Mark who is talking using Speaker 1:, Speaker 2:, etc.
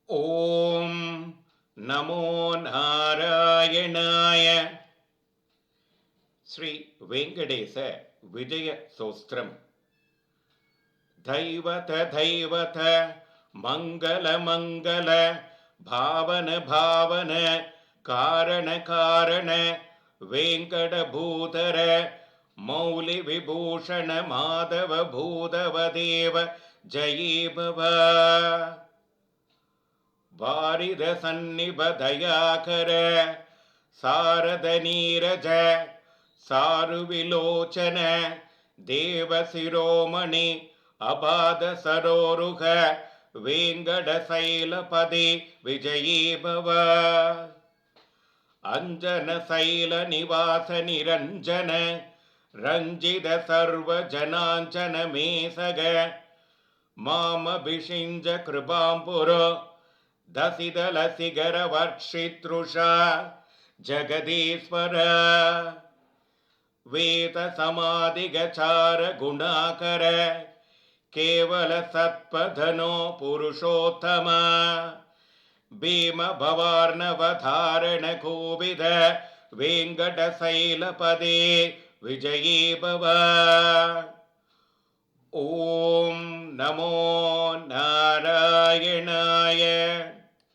Speaker 1: ஓம் நமோ நாராயணாய. ஸ்ரீ வெங்கடேச விஜய சோஸ்திரம். தைவத தைவத மங்கள மங்கள பாவன பாவன காரண காரண வேங்கட பூதர மௌலி விபூஷண மாதவ பூதவ தேவ ஜயீபவ. வாரித சந்நிப தயாகர சாரத நீரஜ சாரு விலோச்சன தேவ சிரோமணி அபாத சரோருக வேங்கட சைலபதி விஜயீபவ. அஞ்சன சைல நிவாச நிரஞ்சன ரஞ்சித சர்வ ஜனாஞ்சன மேசக மாமபிஷிஞ்ச கிருபாம்புரோ दसिदल सिगर वर्षितृषा जगदीश्वर. वेद समाधिगचार गुणाकर केवल सत्पधनो पुरुषोत्तम. भीम भवार्णवधारण कोविद वेंकट शैलपदे विजयीभव. ओम नमो नारायणाय.